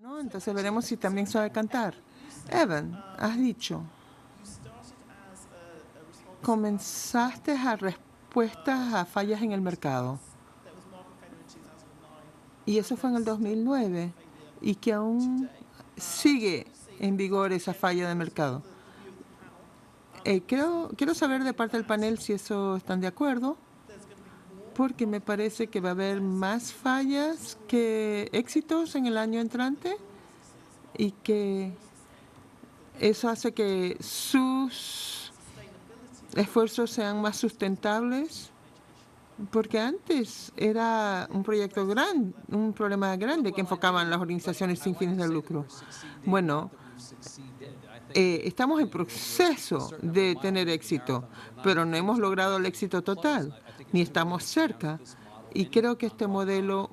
¿no? Entonces veremos si también sabe cantar. Evan, has dicho, comenzaste a respuestas a fallas en el mercado. Y eso fue en el 2009. Y que aún sigue en vigor esa falla de mercado. Quiero saber de parte del panel si eso están de acuerdo, porque me parece que va a haber más fallas que éxitos en el año entrante y que eso hace que sus esfuerzos sean más sustentables, porque antes era un proyecto grande, un problema grande que enfocaban las organizaciones sin fines de lucro. Bueno, estamos en proceso de tener éxito, pero no hemos logrado el éxito total, ni estamos cerca. Y creo que este modelo,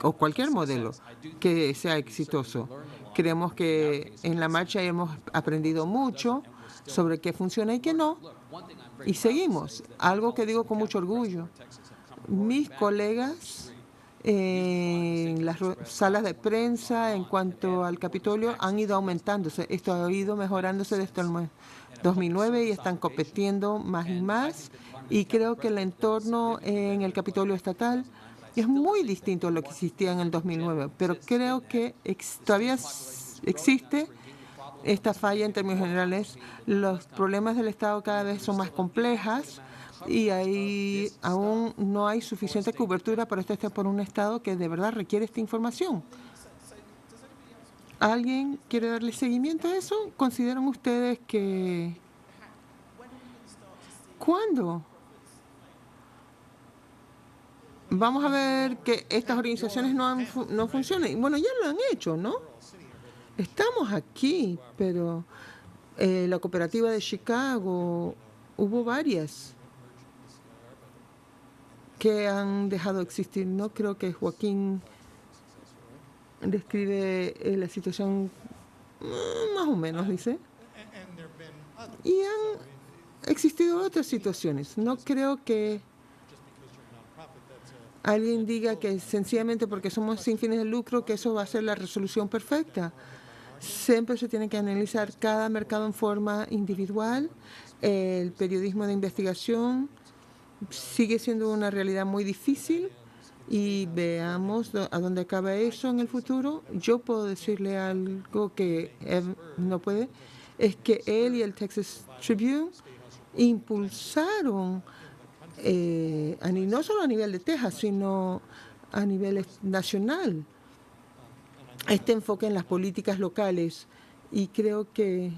o cualquier modelo que sea exitoso, creemos que en la marcha hemos aprendido mucho sobre qué funciona y qué no, y seguimos. Algo que digo con mucho orgullo. Mis colegas en las salas de prensa en cuanto al Capitolio han ido aumentándose. Esto ha ido mejorándose desde el 2009 y están compitiendo más y más. Y creo que el entorno en el Capitolio estatal es muy distinto a lo que existía en el 2009, pero creo que todavía existe esta falla en términos generales. Los problemas del Estado cada vez son más complejas y ahí aún no hay suficiente cobertura para estar por un Estado que de verdad requiere esta información. ¿Alguien quiere darle seguimiento a eso? ¿Consideran ustedes que cuándo vamos a ver que estas organizaciones no funcionen? Bueno, ya lo han hecho, ¿no? Estamos aquí, pero la cooperativa de Chicago, hubo varias que han dejado de existir. No creo que Joaquín describe la situación más o menos, dice. Y han existido otras situaciones. No creo que alguien diga que sencillamente porque somos sin fines de lucro que eso va a ser la resolución perfecta. Siempre se tiene que analizar cada mercado en forma individual. El periodismo de investigación sigue siendo una realidad muy difícil y veamos a dónde acaba eso en el futuro. Yo puedo decirle algo que Ev no puede, es que él y el Texas Tribune impulsaron, no solo a nivel de Texas, sino a nivel nacional, este enfoque en las políticas locales. Y creo que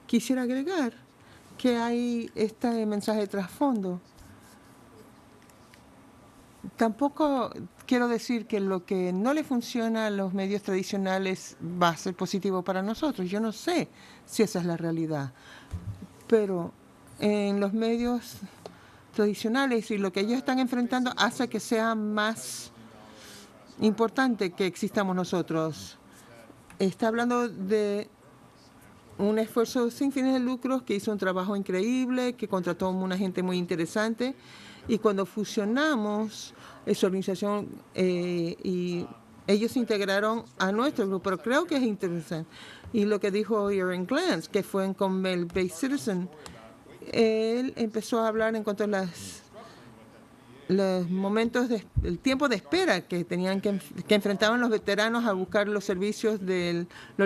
quisiera agregar que hay este mensaje de trasfondo. Tampoco quiero decir que lo que no le funciona a los medios tradicionales va a ser positivo para nosotros. Yo no sé si esa es la realidad. Pero en los medios tradicionales y lo que ellos están enfrentando hace que sea más importante que existamos nosotros. Está hablando de un esfuerzo sin fines de lucro que hizo un trabajo increíble, que contrató a una gente muy interesante. Y cuando fusionamos esa organización y ellos se integraron a nuestro grupo, pero creo que es interesante. Y lo que dijo Aaron Glantz, que fue con el Bay Citizen, él empezó a hablar en cuanto a los momentos, el tiempo de espera que tenían que enfrentaban los veteranos a buscar los servicios de la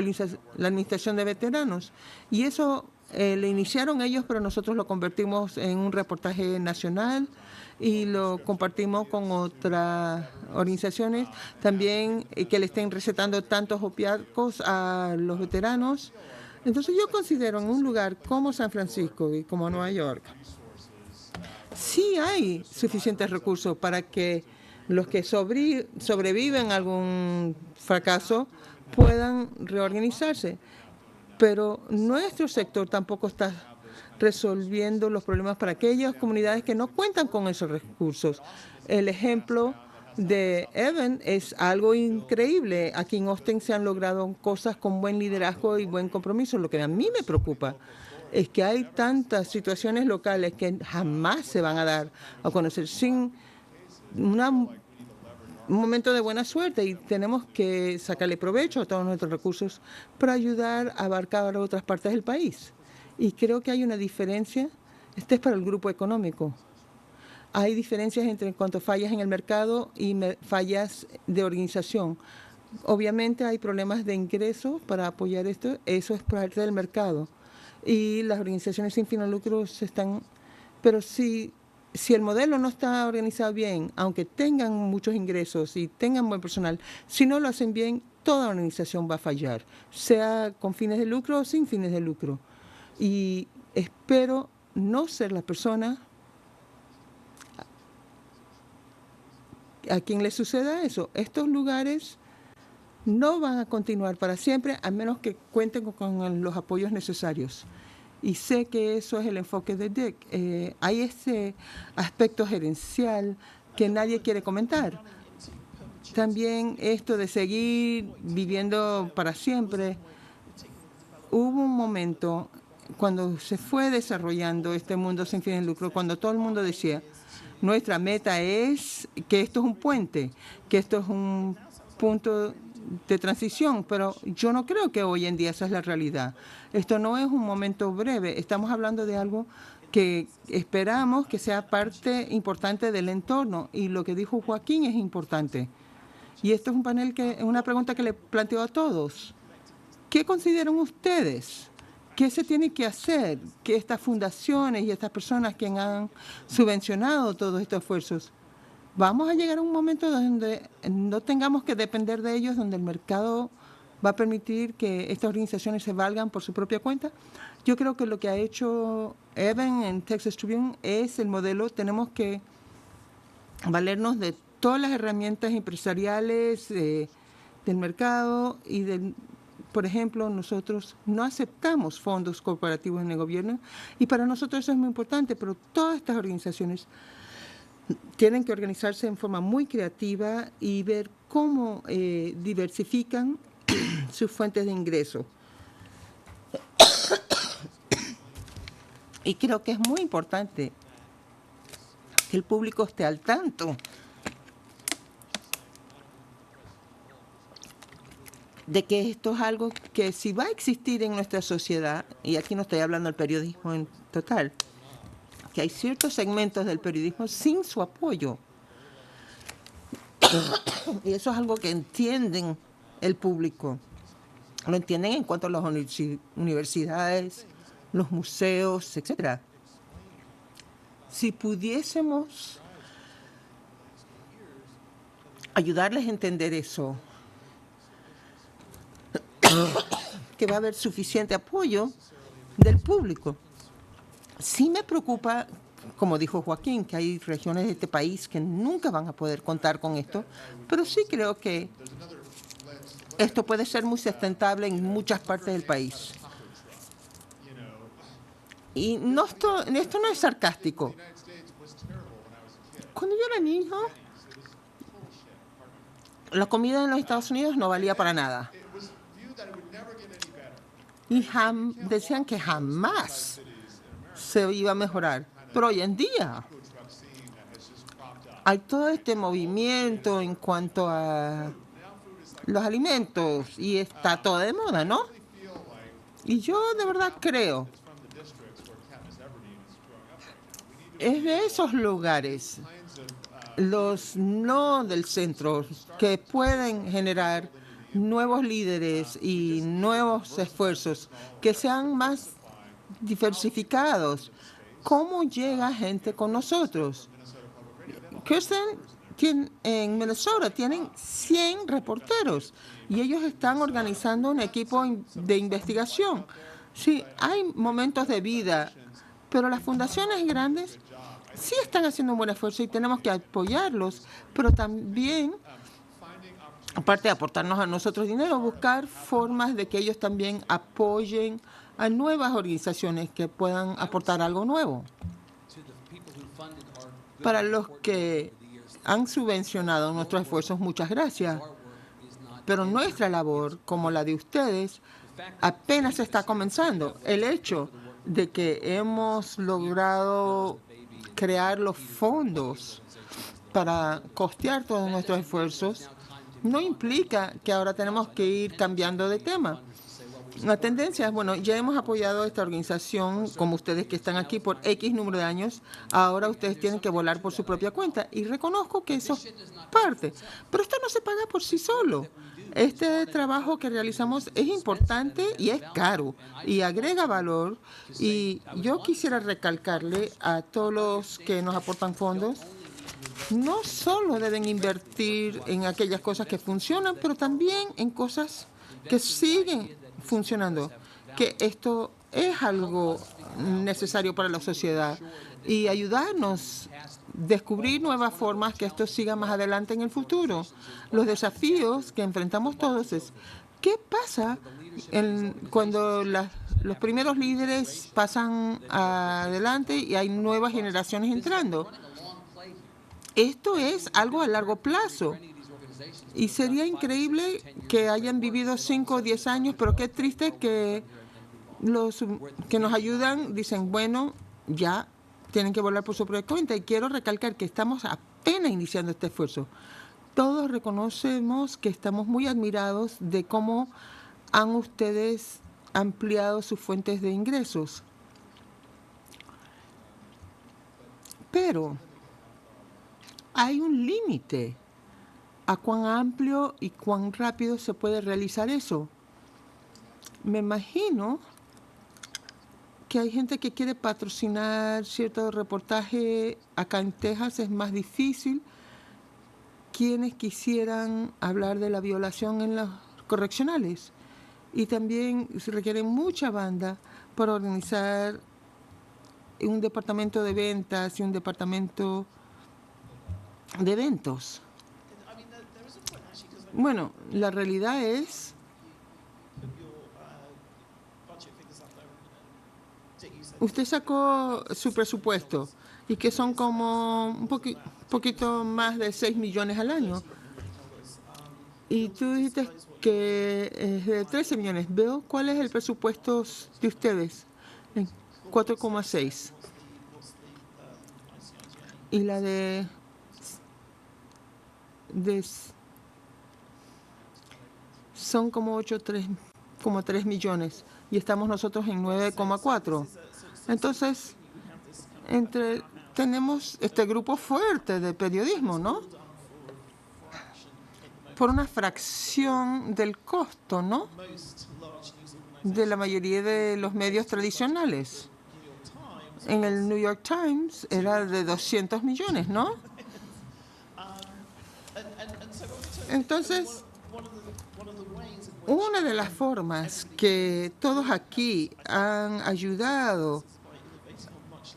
administración de veteranos. Y eso le iniciaron ellos, pero nosotros lo convertimos en un reportaje nacional y lo compartimos con otras organizaciones también que le estén recetando tantos opiáceos a los veteranos. Entonces yo considero en un lugar como San Francisco y como Nueva York, sí hay suficientes recursos para que los que sobreviven a algún fracaso puedan reorganizarse. Pero nuestro sector tampoco está resolviendo los problemas para aquellas comunidades que no cuentan con esos recursos. El ejemplo de Evan es algo increíble. Aquí en Austin se han logrado cosas con buen liderazgo y buen compromiso. Lo que a mí me preocupa es que hay tantas situaciones locales que jamás se van a dar a conocer sin una un momento de buena suerte y tenemos que sacarle provecho a todos nuestros recursos para ayudar a abarcar a otras partes del país. Y creo que hay una diferencia. Este es para el grupo económico. Hay diferencias entre cuanto fallas en el mercado y fallas de organización. Obviamente hay problemas de ingresos para apoyar esto. Eso es parte del mercado. Y las organizaciones sin fines de lucro están... Pero si el modelo no está organizado bien, aunque tengan muchos ingresos y tengan buen personal, si no lo hacen bien, toda organización va a fallar, sea con fines de lucro o sin fines de lucro. Y espero no ser la persona a quien le suceda eso. Estos lugares no van a continuar para siempre a menos que cuenten con los apoyos necesarios. Y sé que eso es el enfoque de Dick. Hay ese aspecto gerencial que nadie quiere comentar. También esto de seguir viviendo para siempre. Hubo un momento cuando se fue desarrollando este mundo sin fines de lucro, cuando todo el mundo decía, nuestra meta es que esto es un puente, que esto es un punto de transición, pero yo no creo que hoy en día esa es la realidad. Esto no es un momento breve, estamos hablando de algo que esperamos que sea parte importante del entorno y lo que dijo Joaquín es importante. Y esto es un panel una pregunta que le planteo a todos. ¿Qué consideran ustedes? ¿Qué se tiene que hacer? Que estas fundaciones y estas personas que han subvencionado todos estos esfuerzos, vamos a llegar a un momento donde no tengamos que depender de ellos, donde el mercado va a permitir que estas organizaciones se valgan por su propia cuenta. Yo creo que lo que ha hecho Evan en Texas Tribune es el modelo. Tenemos que valernos de todas las herramientas empresariales del mercado y por ejemplo, nosotros no aceptamos fondos corporativos en el gobierno y para nosotros eso es muy importante, pero todas estas organizaciones tienen que organizarse en forma muy creativa y ver cómo diversifican sus fuentes de ingreso. Y creo que es muy importante que el público esté al tanto de que esto es algo que si va a existir en nuestra sociedad, y aquí no estoy hablando del periodismo en total, que hay ciertos segmentos del periodismo sin su apoyo. Y eso es algo que entienden el público. Lo entienden en cuanto a las universidades, los museos, etc. Si pudiésemos ayudarles a entender eso, que va a haber suficiente apoyo del público. Sí me preocupa, como dijo Joaquín, que hay regiones de este país que nunca van a poder contar con esto, pero sí creo que esto puede ser muy sustentable en muchas partes del país. Y esto no es sarcástico. Cuando yo era niño, la comida en los Estados Unidos no valía para nada. Y decían que jamás se iba a mejorar. Pero hoy en día hay todo este movimiento en cuanto a los alimentos y está todo de moda, ¿no? Y yo de verdad creo, es de esos lugares, los no del centro, que pueden generar nuevos líderes y nuevos esfuerzos que sean más diversificados. ¿Cómo llega gente con nosotros? Kirsten, en Minnesota tienen 100 reporteros y ellos están organizando un equipo de investigación. Sí, hay momentos de vida, pero las fundaciones grandes sí están haciendo un buen esfuerzo y tenemos que apoyarlos, pero también, aparte de aportarnos a nosotros dinero, buscar formas de que ellos también apoyen a nuevas organizaciones que puedan aportar algo nuevo. Para los que han subvencionado nuestros esfuerzos, muchas gracias. Pero nuestra labor, como la de ustedes, apenas está comenzando. El hecho de que hemos logrado crear los fondos para costear todos nuestros esfuerzos, no implica que ahora tenemos que ir cambiando de tema. La tendencia es, bueno, ya hemos apoyado a esta organización, como ustedes que están aquí por X número de años, ahora ustedes tienen que volar por su propia cuenta. Y reconozco que eso es parte, pero esto no se paga por sí solo. Este trabajo que realizamos es importante y es caro y agrega valor. Y yo quisiera recalcarle a todos los que nos aportan fondos, no solo deben invertir en aquellas cosas que funcionan, pero también en cosas que siguen funcionando, que esto es algo necesario para la sociedad y ayudarnos a descubrir nuevas formas que esto siga más adelante en el futuro. Los desafíos que enfrentamos todos es, ¿qué pasa cuando los primeros líderes pasan adelante y hay nuevas generaciones entrando? Esto es algo a largo plazo. Y sería increíble que hayan vivido 5 o 10 años, pero qué triste que los que nos ayudan dicen, bueno, ya tienen que volar por su propia cuenta. Y quiero recalcar que estamos apenas iniciando este esfuerzo. Todos reconocemos que estamos muy admirados de cómo han ustedes ampliado sus fuentes de ingresos. Pero hay un límite a cuán amplio y cuán rápido se puede realizar eso. Me imagino que hay gente que quiere patrocinar cierto reportaje. Acá en Texas es más difícil. Quienes quisieran hablar de la violación en los correccionales. Y también se requiere mucha banda para organizar un departamento de ventas y un departamento de eventos. Bueno, la realidad es usted sacó su presupuesto y que son como un poquito más de 6 millones al año. Y tú dijiste que es de 13 millones. Bill, ¿cuál es el presupuesto de ustedes? 4,6. Y la de son como 3 millones y estamos nosotros en 9,4. Entonces, tenemos este grupo fuerte de periodismo, ¿no? Por una fracción del costo, ¿no? De la mayoría de los medios tradicionales. En el New York Times era de 200 millones, ¿no? Entonces, una de las formas que todos aquí han ayudado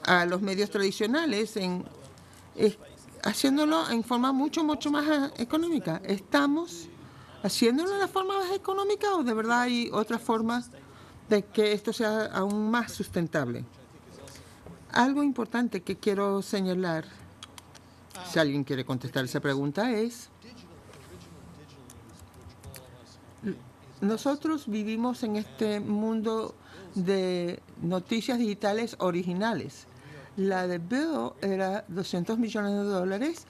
a los medios tradicionales es haciéndolo en forma mucho más económica. ¿Estamos haciéndolo de la forma más económica o de verdad hay otras formas de que esto sea aún más sustentable? Algo importante que quiero señalar, si alguien quiere contestar esa pregunta, es nosotros vivimos en este mundo de noticias digitales originales. La de Bill era 200 millones de dólares.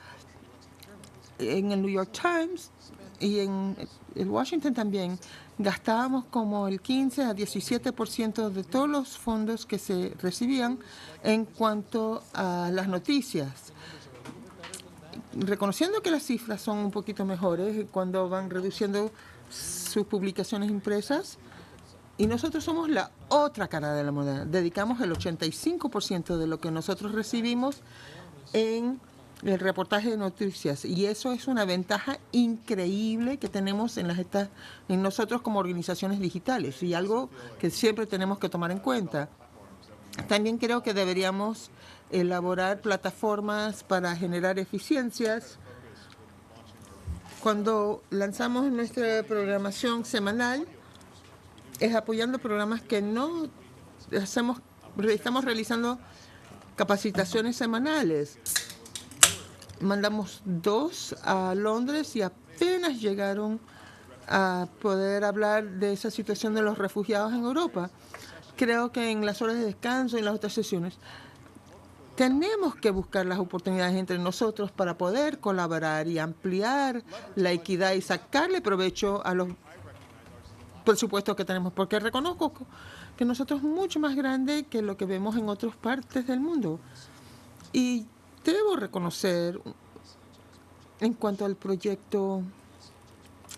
En el New York Times y en el Washington también gastábamos como el 15 a 17% de todos los fondos que se recibían en cuanto a las noticias. Reconociendo que las cifras son un poquito mejores cuando van reduciendo sus publicaciones impresas, y nosotros somos la otra cara de la moneda. Dedicamos el 85% de lo que nosotros recibimos en el reportaje de noticias, y eso es una ventaja increíble que tenemos en nosotros como organizaciones digitales y algo que siempre tenemos que tomar en cuenta. También creo que deberíamos elaborar plataformas para generar eficiencias. Cuando lanzamos nuestra programación semanal, es apoyando programas que no estamos realizando capacitaciones semanales. Mandamos 2 a Londres y apenas llegaron a poder hablar de esa situación de los refugiados en Europa. Creo que en las horas de descanso y en las otras sesiones tenemos que buscar las oportunidades entre nosotros para poder colaborar y ampliar la equidad y sacarle provecho a los presupuestos que tenemos, porque reconozco que nosotros es mucho más grande que lo que vemos en otras partes del mundo. Y debo reconocer, en cuanto al proyecto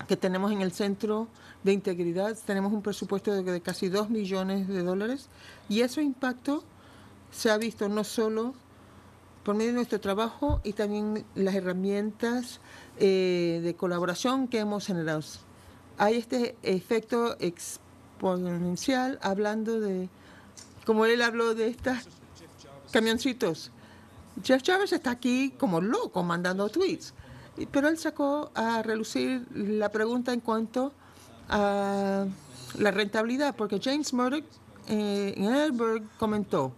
que tenemos en el Centro de Integridad, tenemos un presupuesto de casi $2 millones y ese impacto se ha visto no solo por medio de nuestro trabajo y también las herramientas de colaboración que hemos generado. Hay este efecto exponencial hablando de, como él habló de estos camioncitos. Jeff Jarvis está aquí como loco mandando tweets, pero él sacó a relucir la pregunta en cuanto a la rentabilidad, porque James Murdoch en Edinburgh comentó,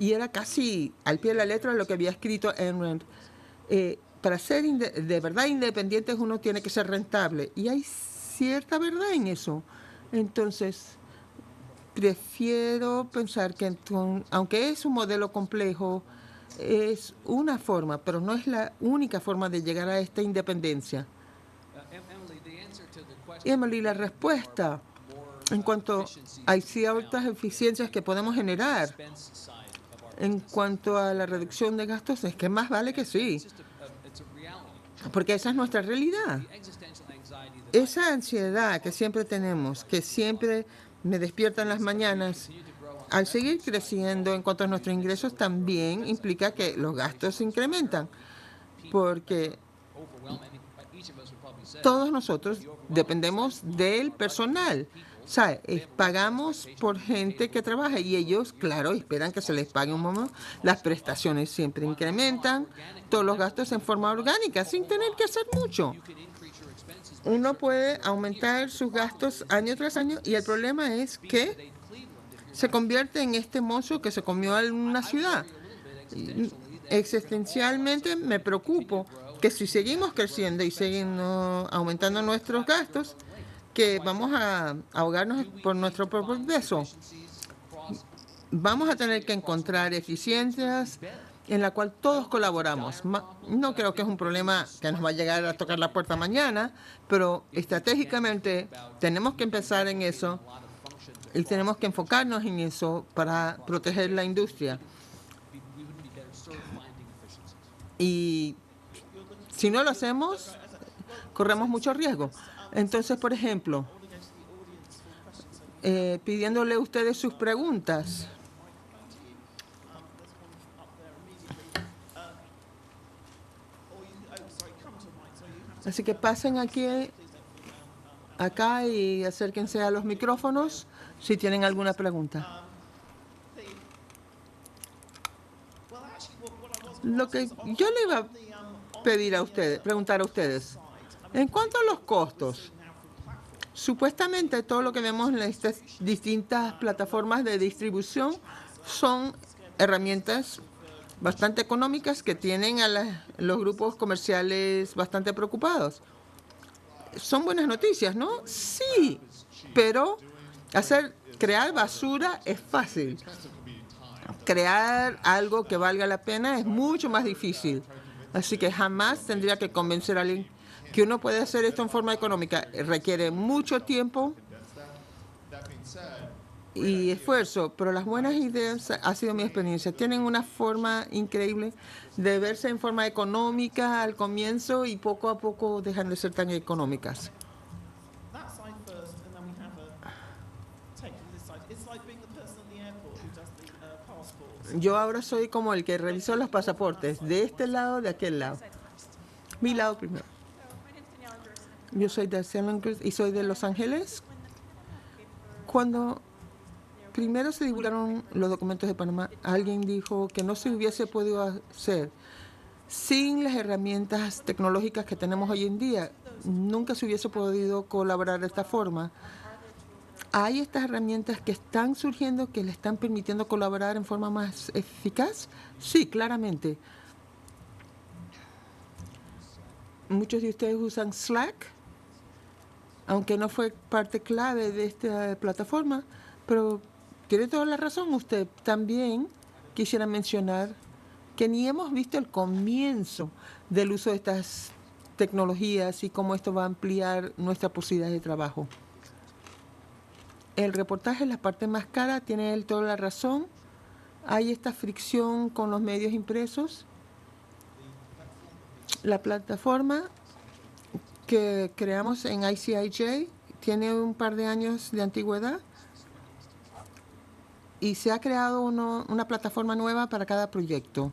y era casi al pie de la letra lo que había escrito Ayn Rand, para ser de verdad independientes uno tiene que ser rentable, y hay cierta verdad en eso. Entonces, prefiero pensar que aunque es un modelo complejo, es una forma, pero no es la única forma de llegar a esta independencia. Emily, la respuesta en cuanto a ciertas eficiencias que podemos generar en cuanto a la reducción de gastos es que más vale que sí, porque esa es nuestra realidad. Esa ansiedad que siempre tenemos, que siempre me despierta en las mañanas, al seguir creciendo en cuanto a nuestros ingresos, también implica que los gastos se incrementan, porque todos nosotros dependemos del personal. ¿Sabe? Pagamos por gente que trabaja y ellos, claro, esperan que se les pague un momento. Las prestaciones siempre incrementan, todos los gastos en forma orgánica, sin tener que hacer mucho. Uno puede aumentar sus gastos año tras año y el problema es que se convierte en este monstruo que se comió a una ciudad. Existencialmente me preocupo que si seguimos creciendo y seguimos aumentando nuestros gastos, que vamos a ahogarnos por nuestro propio peso. Vamos a tener que encontrar eficiencias en la cual todos colaboramos. No creo que es un problema que nos va a llegar a tocar la puerta mañana, pero estratégicamente tenemos que empezar en eso y tenemos que enfocarnos en eso para proteger la industria. Y si no lo hacemos, corremos mucho riesgo. Entonces, por ejemplo, pidiéndole a ustedes sus preguntas. Así que pasen acá y acérquense a los micrófonos si tienen alguna pregunta. Lo que yo le iba a pedir a ustedes, preguntar a ustedes, en cuanto a los costos, supuestamente todo lo que vemos en estas distintas plataformas de distribución son herramientas bastante económicas que tienen a los grupos comerciales bastante preocupados. Son buenas noticias, ¿no? Sí, pero crear basura es fácil. Crear algo que valga la pena es mucho más difícil. Así que jamás tendría que convencer a alguien que uno puede hacer esto en forma económica. Requiere mucho tiempo y esfuerzo, pero las buenas ideas, ha sido mi experiencia, tienen una forma increíble de verse en forma económica al comienzo y poco a poco dejan de ser tan económicas. Yo ahora soy como el que revisó los pasaportes, de este lado, de aquel lado. Mi lado primero. Yo soy de Sandhurst y soy de Los Ángeles. Cuando primero se divulgaron los documentos de Panamá, alguien dijo que no se hubiese podido hacer sin las herramientas tecnológicas que tenemos hoy en día. Nunca se hubiese podido colaborar de esta forma. ¿Hay estas herramientas que están surgiendo que le están permitiendo colaborar en forma más eficaz? Sí, claramente. Muchos de ustedes usan Slack, aunque no fue parte clave de esta plataforma, pero tiene toda la razón usted también quisiera mencionar que ni hemos visto el comienzo del uso de estas tecnologías y cómo esto va a ampliar nuestra posibilidad de trabajo. El reportaje es la parte más cara, tiene él toda la razón. Hay esta fricción con los medios impresos. La plataforma que creamos en ICIJ tiene un par de años de antigüedad y se ha creado una plataforma nueva para cada proyecto.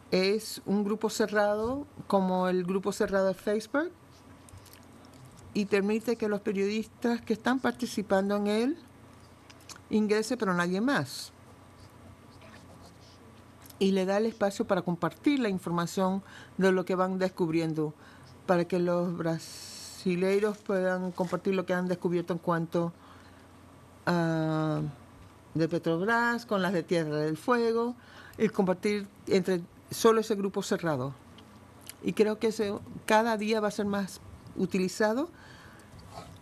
Es un grupo cerrado, como el grupo cerrado de Facebook, y permite que los periodistas que están participando en él ingresen, pero nadie más. Y le da el espacio para compartir la información de lo que van descubriendo, para que los brasileiros puedan compartir lo que han descubierto en cuanto a de Petrobras, con las de Tierra del Fuego, y compartir entre solo ese grupo cerrado. Y creo que cada día va a ser más utilizado.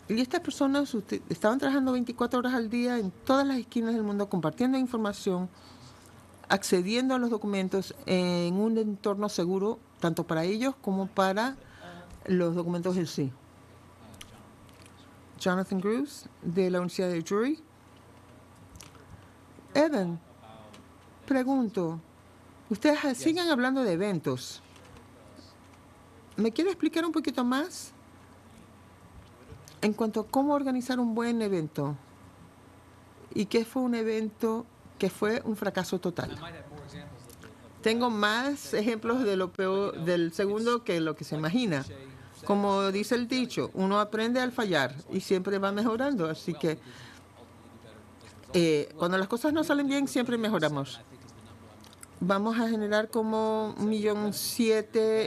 Y estas personas estaban trabajando 24 horas al día en todas las esquinas del mundo, compartiendo información, accediendo a los documentos en un entorno seguro, tanto para ellos como para los documentos en sí. Jonathan Groves, de la Universidad de Drury. Evan, pregunto, ustedes siguen hablando de eventos. ¿Me quiere explicar un poquito más en cuanto a cómo organizar un buen evento? ¿Y qué fue un evento que fue un fracaso total? Tengo más ejemplos de lo peor, del segundo que lo que se imagina. Como dice el dicho, uno aprende al fallar y siempre va mejorando. Así que cuando las cosas no salen bien, siempre mejoramos. Vamos a generar como 1,7 millones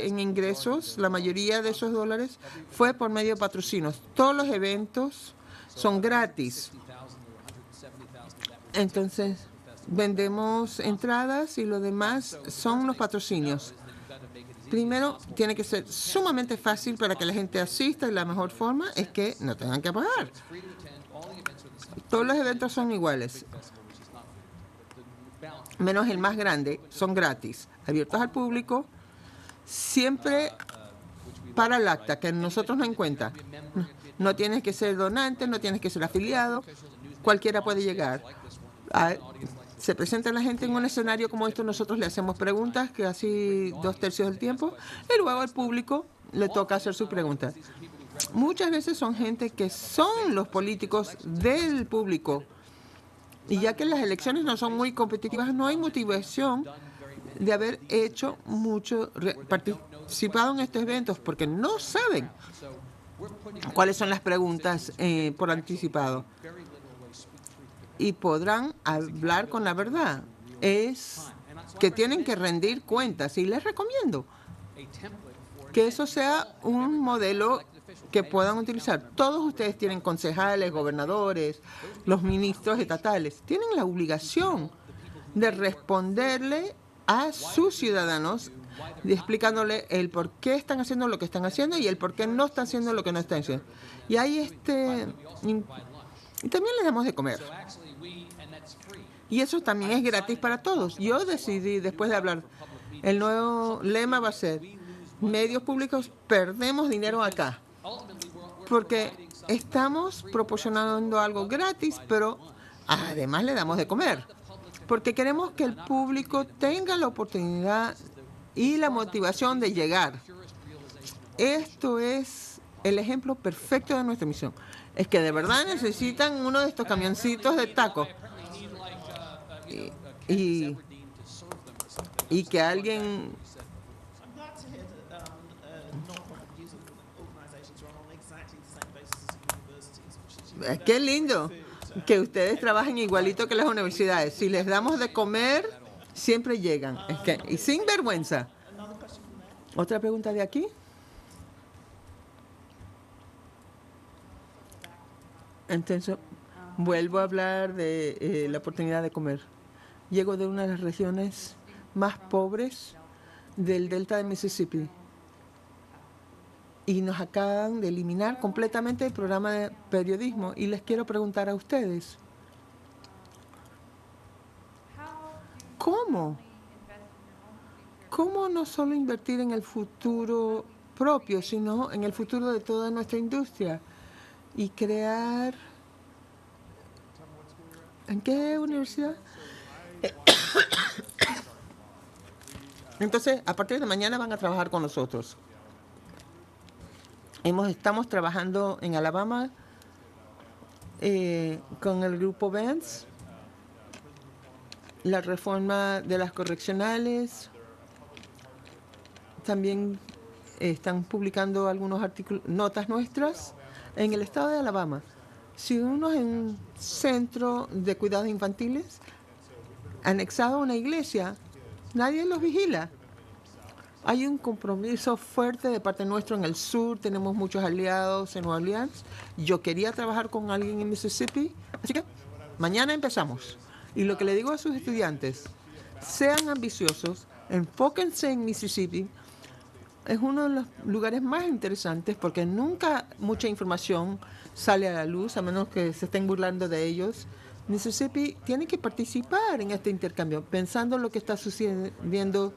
en ingresos. La mayoría de esos dólares fue por medio de patrocinios. Todos los eventos son gratis. Entonces, vendemos entradas y lo demás son los patrocinios. Primero, tiene que ser sumamente fácil para que la gente asista y la mejor forma es que no tengan que pagar. Todos los eventos son iguales, menos el más grande, son gratis, abiertos al público, siempre para el acta, que nosotros no en cuenta. No tienes que ser donante, no tienes que ser afiliado, cualquiera puede llegar. Se presenta la gente en un escenario como esto, nosotros le hacemos preguntas, casi 2/3 del tiempo, y luego al público le toca hacer sus preguntas. Muchas veces son gente que son los políticos del público. Y ya que las elecciones no son muy competitivas, no hay motivación de haber hecho mucho, participado en estos eventos, porque no saben cuáles son las preguntas por anticipado. Y podrán hablar con la verdad. Es que tienen que rendir cuentas. Y les recomiendo que eso sea un modelo que puedan utilizar. Todos ustedes tienen concejales, gobernadores, los ministros estatales. Tienen la obligación de responderle a sus ciudadanos, explicándole el por qué están haciendo lo que están haciendo y el por qué no están haciendo lo que no están haciendo. Y hay y también les damos de comer. Y eso también es gratis para todos. Yo decidí, después de hablar, el nuevo lema va a ser: medios públicos, perdemos dinero acá. Porque estamos proporcionando algo gratis, pero además le damos de comer. Porque queremos que el público tenga la oportunidad y la motivación de llegar. Esto es el ejemplo perfecto de nuestra misión. Es que de verdad necesitan uno de estos camioncitos de tacos. Y que alguien... Qué lindo que ustedes trabajen igualito que las universidades. Si les damos de comer, siempre llegan. Y sin vergüenza. ¿Otra pregunta de aquí? Entonces, vuelvo a hablar de la oportunidad de comer. Llego de una de las regiones más pobres del delta de Mississippi. Y nos acaban de eliminar completamente el programa de periodismo. Y les quiero preguntar a ustedes, ¿cómo? ¿Cómo no solo invertir en el futuro propio, sino en el futuro de toda nuestra industria? Y crear... ¿En qué universidad? Entonces, a partir de mañana van a trabajar con nosotros. Estamos trabajando en Alabama con el grupo Vance, la reforma de las correccionales. También están publicando algunos artículos, notas nuestras en el estado de Alabama. Si uno es en un centro de cuidados infantiles, anexado a una iglesia, nadie los vigila. Hay un compromiso fuerte de parte nuestra en el sur. Tenemos muchos aliados en Nueva Orleans. Yo quería trabajar con alguien en Mississippi. Así que mañana empezamos. Y lo que le digo a sus estudiantes, sean ambiciosos, enfóquense en Mississippi. Es uno de los lugares más interesantes porque nunca mucha información sale a la luz, a menos que se estén burlando de ellos. Mississippi tiene que participar en este intercambio, pensando en lo que está sucediendo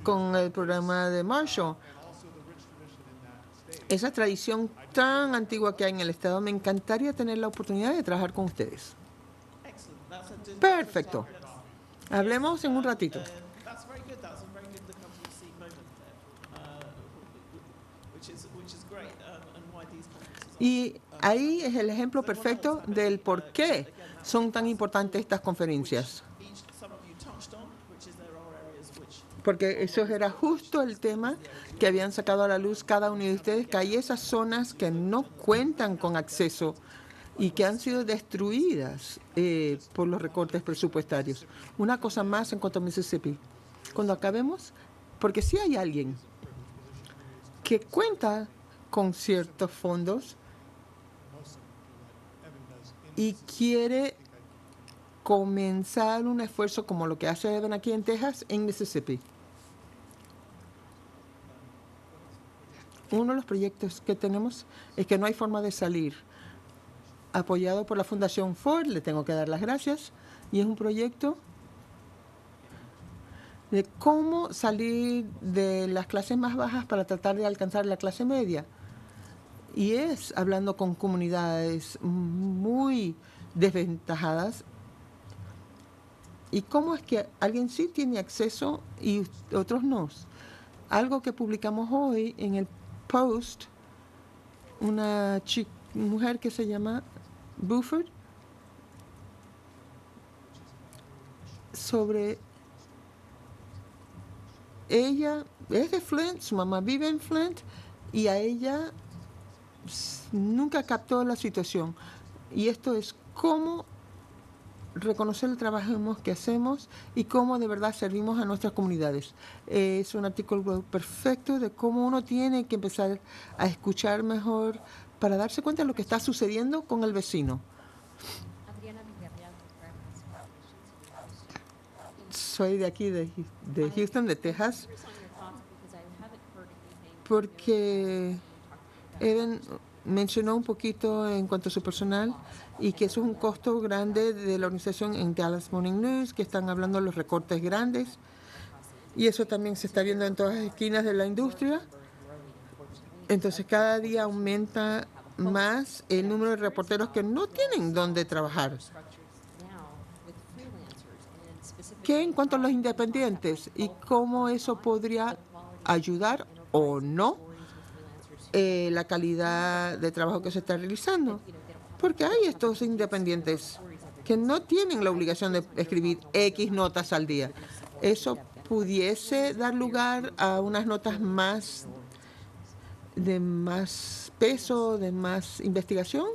con el programa de Marshall. Esa tradición tan antigua que hay en el Estado, me encantaría tener la oportunidad de trabajar con ustedes. Perfecto. Hablemos en un ratito. Y ahí es el ejemplo perfecto del por qué son tan importantes estas conferencias. Porque eso era justo el tema que habían sacado a la luz cada uno de ustedes, que hay esas zonas que no cuentan con acceso y que han sido destruidas por los recortes presupuestarios. Una cosa más en cuanto a Mississippi. Cuando acabemos, porque si hay alguien que cuenta con ciertos fondos y quiere comenzar un esfuerzo como lo que hace Evan aquí en Texas, en Mississippi. Uno de los proyectos que tenemos es que no hay forma de salir. Apoyado por la Fundación Ford, le tengo que dar las gracias, y es un proyecto de cómo salir de las clases más bajas para tratar de alcanzar la clase media. Y es hablando con comunidades muy desventajadas. ¿Y cómo es que alguien sí tiene acceso y otros no? Algo que publicamos hoy en el Post, una mujer que se llama Buford, sobre ella, es de Flint, su mamá vive en Flint, y a ella nunca captó la situación. Y esto es cómo reconocer el trabajo que hacemos y cómo de verdad servimos a nuestras comunidades. Es un artículo perfecto de cómo uno tiene que empezar a escuchar mejor para darse cuenta de lo que está sucediendo con el vecino. Soy de aquí, de Houston, de Texas, porque Evan mencionó un poquito en cuanto a su personal y que eso es un costo grande de la organización en Dallas Morning News, que están hablando de los recortes grandes, y eso también se está viendo en todas las esquinas de la industria. Entonces cada día aumenta más el número de reporteros que no tienen dónde trabajar. ¿Qué en cuanto a los independientes y cómo eso podría ayudar o no la calidad de trabajo que se está realizando? Porque hay estos independientes que no tienen la obligación de escribir X notas al día. Eso pudiese dar lugar a unas notas más de más peso, de más investigación.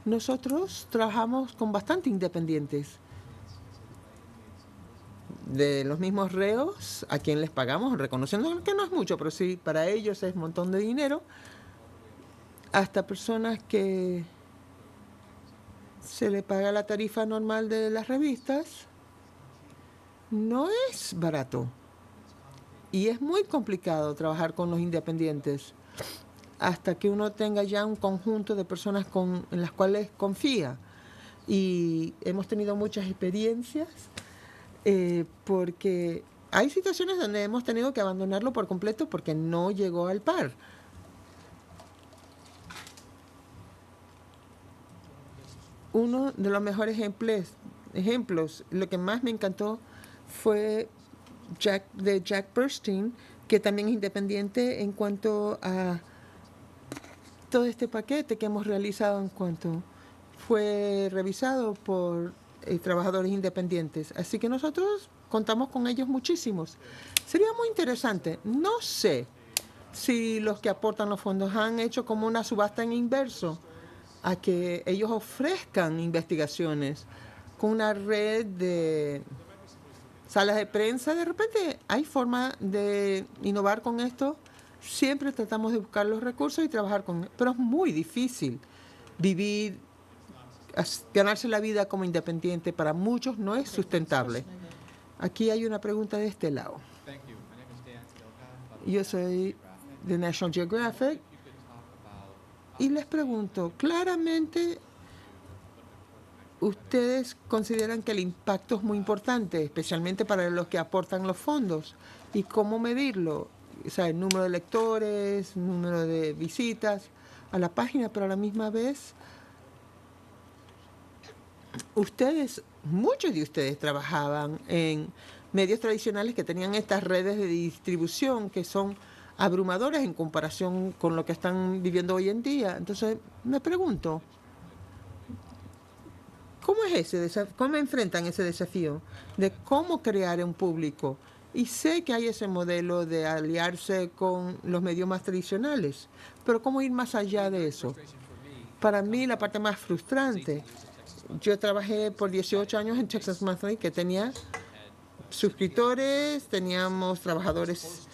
Nosotros trabajamos con bastante independientes. De los mismos reos, a quien les pagamos, reconociendo que no es mucho, pero sí, para ellos es un montón de dinero, hasta personas que se le paga la tarifa normal de las revistas, no es barato. Y es muy complicado trabajar con los independientes hasta que uno tenga ya un conjunto de personas en las cuales confía. Y hemos tenido muchas experiencias porque hay situaciones donde hemos tenido que abandonarlo por completo porque no llegó al par. Uno de los mejores ejemplos, lo que más me encantó fue Jack Burstein, que también es independiente en cuanto a todo este paquete que hemos realizado en cuanto fue revisado por trabajadores independientes. Así que nosotros contamos con ellos muchísimos. Sería muy interesante. No sé si los que aportan los fondos han hecho como una subasta en inverso a que ellos ofrezcan investigaciones con una red de salas de prensa. De repente hay forma de innovar con esto. Siempre tratamos de buscar los recursos y trabajar con, pero es muy difícil vivir, ganarse la vida como independiente. Para muchos no es sustentable. Aquí hay una pregunta de este lado. Yo soy de National Geographic y les pregunto, claramente ustedes consideran que el impacto es muy importante, especialmente para los que aportan los fondos. ¿Y cómo medirlo? O sea, el número de lectores, el número de visitas a la página, pero a la misma vez, muchos de ustedes trabajaban en medios tradicionales que tenían estas redes de distribución que son abrumadoras en comparación con lo que están viviendo hoy en día. Entonces, me pregunto, ¿cómo enfrentan ese desafío de cómo crear un público? Y sé que hay ese modelo de aliarse con los medios más tradicionales, pero ¿cómo ir más allá de eso? Para mí, la parte más frustrante, yo trabajé por 18 años en Texas Monthly, que tenía suscriptores, teníamos trabajadores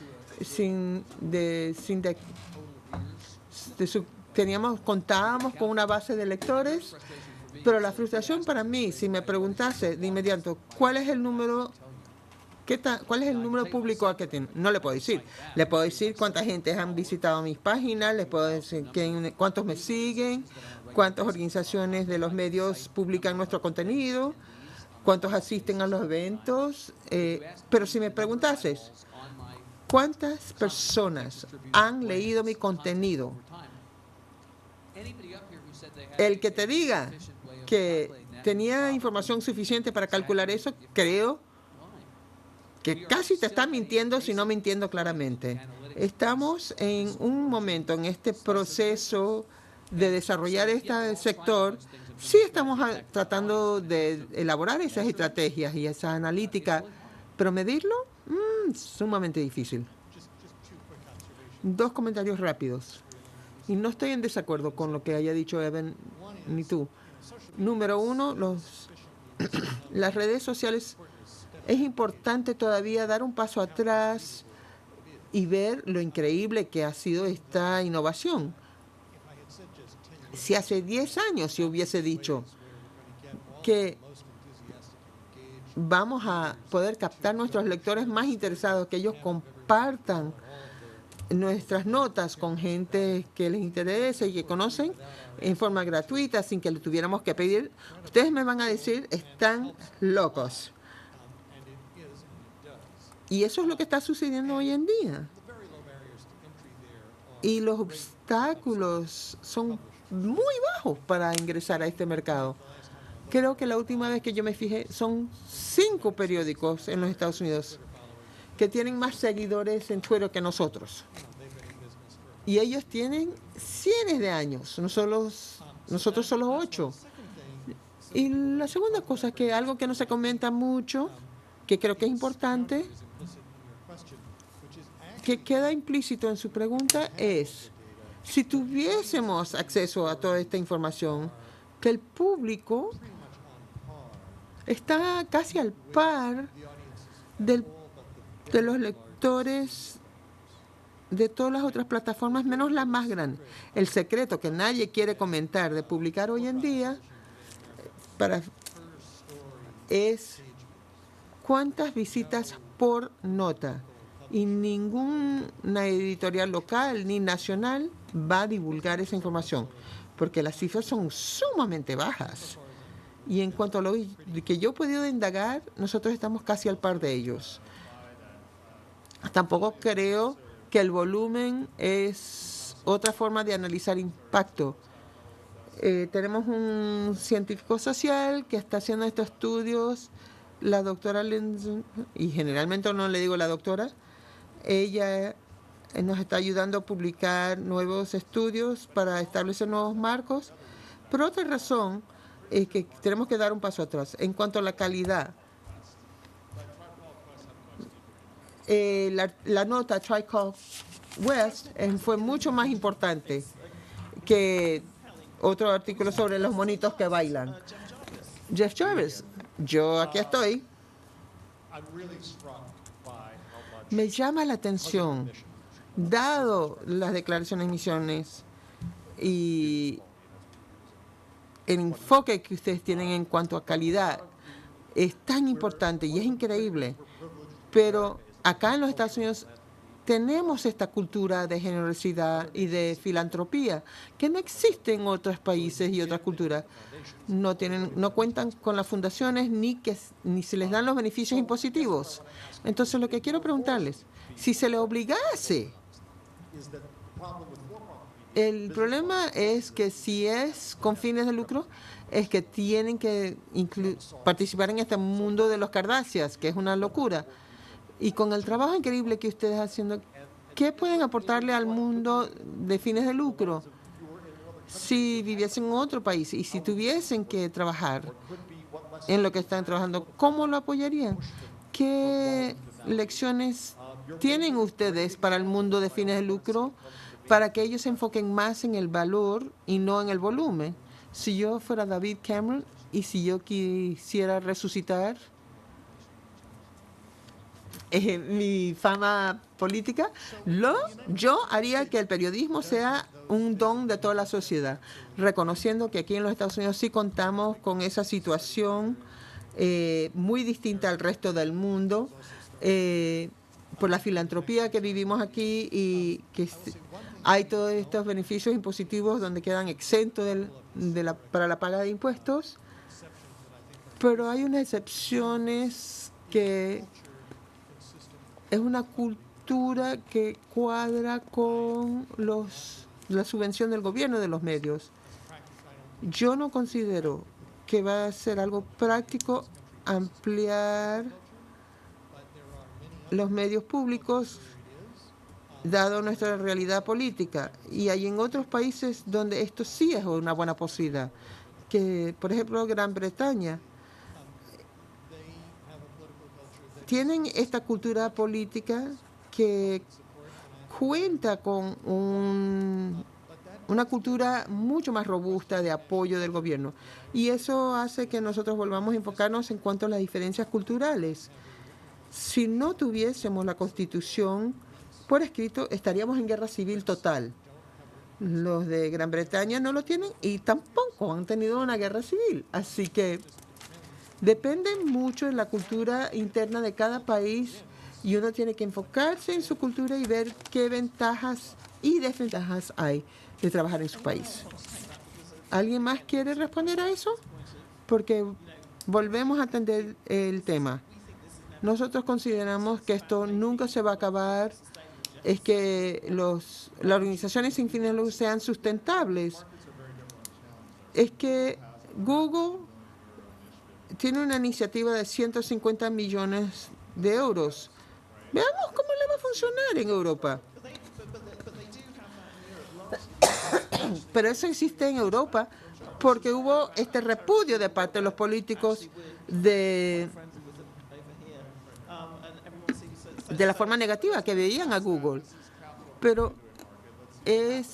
contábamos con una base de lectores, pero la frustración para mí, si me preguntase de inmediato, ¿cuál es el número público a que tiene? No le puedo decir. Le puedo decir cuánta gente han visitado mis páginas, les puedo decir cuántos me siguen, cuántas organizaciones de los medios publican nuestro contenido, cuántos asisten a los eventos. Pero si me preguntases, ¿cuántas personas han leído mi contenido? El que te diga que tenía información suficiente para calcular eso, creo que casi te está mintiendo, si no mintiendo claramente. Estamos en un momento, en este proceso de desarrollar este sector. Sí estamos tratando de elaborar esas estrategias y esa analítica, pero medirlo, sumamente difícil. Dos comentarios rápidos. Y no estoy en desacuerdo con lo que haya dicho Evan ni tú. Número uno, las redes sociales. Es importante todavía dar un paso atrás y ver lo increíble que ha sido esta innovación. Si hace 10 años se hubiese dicho que vamos a poder captar nuestros lectores más interesados, que ellos compartan nuestras notas con gente que les interesa y que conocen en forma gratuita, sin que le tuviéramos que pedir, ustedes me van a decir, están locos. Y eso es lo que está sucediendo hoy en día. Y los obstáculos son muy bajos para ingresar a este mercado. Creo que la última vez que yo me fijé son 5 periódicos en los Estados Unidos que tienen más seguidores en Twitter que nosotros. Y ellos tienen cientos de años, nosotros solo 8. Y la segunda cosa, que algo que no se comenta mucho, que creo que es importante, que queda implícito en su pregunta, es, si tuviésemos acceso a toda esta información, que el público está casi al par de los lectores de todas las otras plataformas, menos las más grandes. El secreto que nadie quiere comentar de publicar hoy en día es cuántas visitas por nota. Y ninguna editorial local ni nacional va a divulgar esa información, porque las cifras son sumamente bajas. Y en cuanto a lo que yo he podido indagar, nosotros estamos casi al par de ellos. Tampoco creo que el volumen es otra forma de analizar impacto. Tenemos un científico social que está haciendo estos estudios, la doctora Lindsay, y generalmente no le digo la doctora, ella nos está ayudando a publicar nuevos estudios para establecer nuevos marcos. Por otra razón, es que tenemos que dar un paso atrás. En cuanto a la calidad, la nota Tricop West fue mucho más importante que otro artículo sobre los monitos que bailan. Jeff Jarvis, yo aquí estoy. Me llama la atención, dado las declaraciones de emisiones y el enfoque que ustedes tienen en cuanto a calidad, es tan importante y es increíble. Pero acá en los Estados Unidos tenemos esta cultura de generosidad y de filantropía que no existe en otros países y otras culturas. No cuentan con las fundaciones ni se les dan los beneficios impositivos. Entonces, lo que quiero preguntarles, si se les obligase, el problema es que si es con fines de lucro, es que tienen que participar en este mundo de los Kardashians, que es una locura. Y con el trabajo increíble que ustedes haciendo, ¿qué pueden aportarle al mundo de fines de lucro? Si viviesen en otro país y si tuviesen que trabajar en lo que están trabajando, ¿cómo lo apoyarían? ¿Qué lecciones tienen ustedes para el mundo de fines de lucro para que ellos se enfoquen más en el valor y no en el volumen? Si yo fuera David Cameron y si yo quisiera resucitar mi fama política, yo haría que el periodismo sea un don de toda la sociedad, reconociendo que aquí en los Estados Unidos sí contamos con esa situación muy distinta al resto del mundo, por la filantropía que vivimos aquí y que hay todos estos beneficios impositivos donde quedan exentos para la paga de impuestos, pero hay unas excepciones que es una cultura que cuadra con la subvención del gobierno de los medios. Yo no considero que va a ser algo práctico ampliar los medios públicos dado nuestra realidad política. Y hay en otros países donde esto sí es una buena posibilidad, que por ejemplo Gran Bretaña tienen esta cultura política que cuenta con una cultura mucho más robusta de apoyo del gobierno. Y eso hace que nosotros volvamos a enfocarnos en cuanto a las diferencias culturales. Si no tuviésemos la Constitución por escrito, estaríamos en guerra civil total. Los de Gran Bretaña no lo tienen y tampoco han tenido una guerra civil. Así que depende mucho de la cultura interna de cada país y uno tiene que enfocarse en su cultura y ver qué ventajas y desventajas hay de trabajar en su país. ¿Alguien más quiere responder a eso? Porque volvemos a atender el tema. Nosotros consideramos que esto nunca se va a acabar, es que las organizaciones sin fines de lucro sean sustentables. Es que Google tiene una iniciativa de 150 millones de euros. Veamos cómo le va a funcionar en Europa. Pero eso existe en Europa porque hubo este repudio de parte de los políticos de la forma negativa que veían a Google. Pero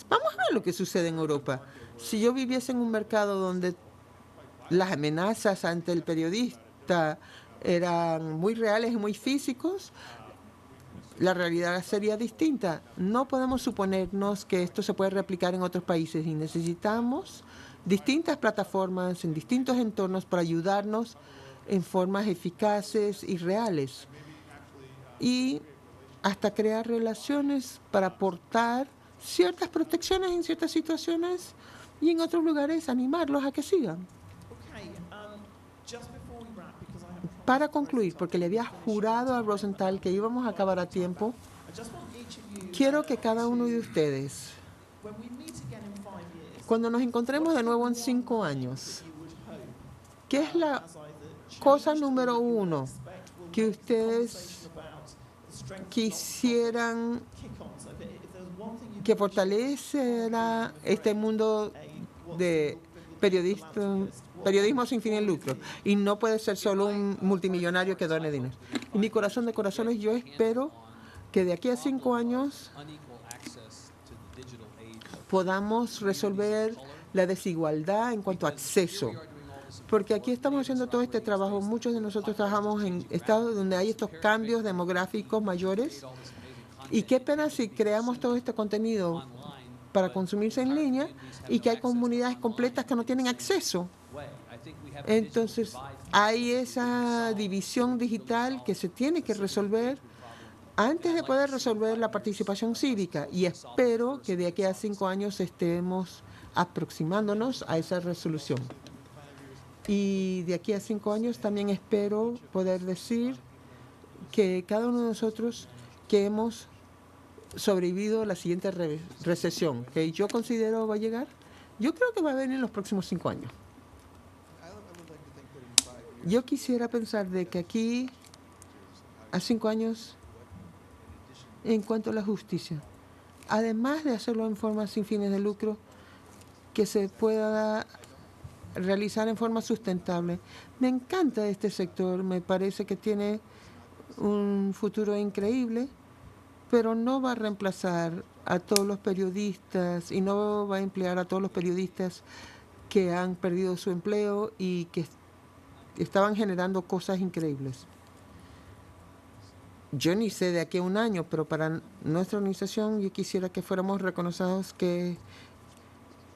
vamos a ver lo que sucede en Europa. Si yo viviese en un mercado donde las amenazas ante el periodista eran muy reales y muy físicos, la realidad sería distinta. No podemos suponernos que esto se puede replicar en otros países y necesitamos distintas plataformas en distintos entornos para ayudarnos en formas eficaces y reales. Y hasta crear relaciones para aportar ciertas protecciones en ciertas situaciones y en otros lugares animarlos a que sigan. Para concluir, porque le había jurado a Rosenthal que íbamos a acabar a tiempo, quiero que cada uno de ustedes, cuando nos encontremos de nuevo en 5 años, ¿qué es la cosa número 1 que ustedes quisieran que fortalecerá este mundo de periodismo sin fin de lucro? Y no puede ser solo un multimillonario que done dinero. En mi corazón de corazones, yo espero que de aquí a 5 años podamos resolver la desigualdad en cuanto a acceso. Porque aquí estamos haciendo todo este trabajo. Muchos de nosotros trabajamos en estados donde hay estos cambios demográficos mayores. Y qué pena si creamos todo este contenido para consumirse en línea y que hay comunidades completas que no tienen acceso. Entonces, hay esa división digital que se tiene que resolver antes de poder resolver la participación cívica. Y espero que de aquí a 5 años estemos aproximándonos a esa resolución. Y de aquí a 5 años también espero poder decir que cada uno de nosotros que hemos sobrevivido la siguiente recesión, que yo considero va a llegar, yo creo que va a venir en los próximos 5 años. Yo quisiera pensar de que aquí a 5 años, en cuanto a la justicia, además de hacerlo en forma sin fines de lucro, que se pueda realizar en forma sustentable. Me encanta este sector, me parece que tiene un futuro increíble, pero no va a reemplazar a todos los periodistas y no va a emplear a todos los periodistas que han perdido su empleo y que estaban generando cosas increíbles. Yo ni sé de aquí a un año, pero para nuestra organización yo quisiera que fuéramos reconocidos que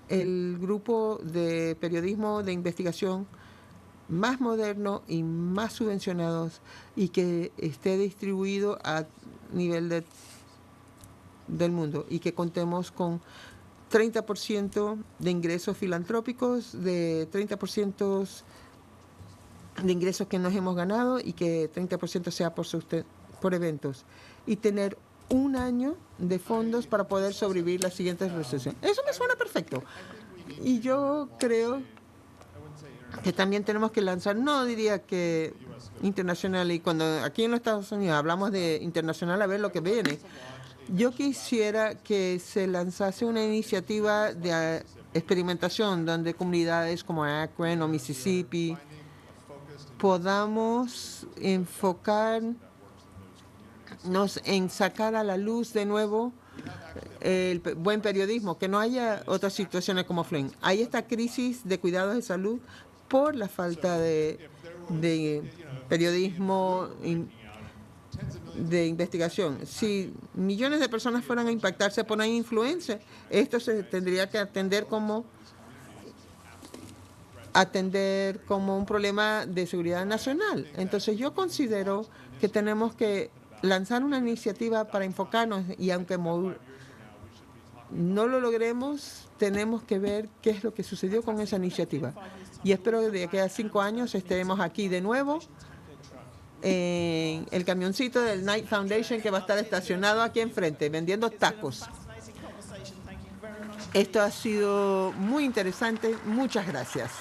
el grupo de periodismo de investigación más moderno y más subvencionados y que esté distribuido a nivel del mundo y que contemos con 30% de ingresos filantrópicos, de 30% de ingresos que nos hemos ganado y que 30% sea por eventos y tener un año de fondos para poder sobrevivir la siguiente recesión. Eso me suena perfecto. Y yo creo que también tenemos que lanzar, no diría que internacional, y cuando aquí en los Estados Unidos hablamos de internacional, a ver lo que viene. Yo quisiera que se lanzase una iniciativa de experimentación donde comunidades como Akron o Mississippi podamos enfocarnos en sacar a la luz de nuevo el buen periodismo, que no haya otras situaciones como Flynn. Hay esta crisis de cuidados de salud por la falta de periodismo de investigación. Si millones de personas fueran a impactarse por una influencia, esto se tendría que atender como un problema de seguridad nacional. Entonces yo considero que tenemos que lanzar una iniciativa para enfocarnos y aunque no lo logremos, tenemos que ver qué es lo que sucedió con esa iniciativa. Y espero que de aquí a 5 años estemos aquí de nuevo en el camioncito del Knight Foundation que va a estar estacionado aquí enfrente, vendiendo tacos. Esto ha sido muy interesante. Muchas gracias.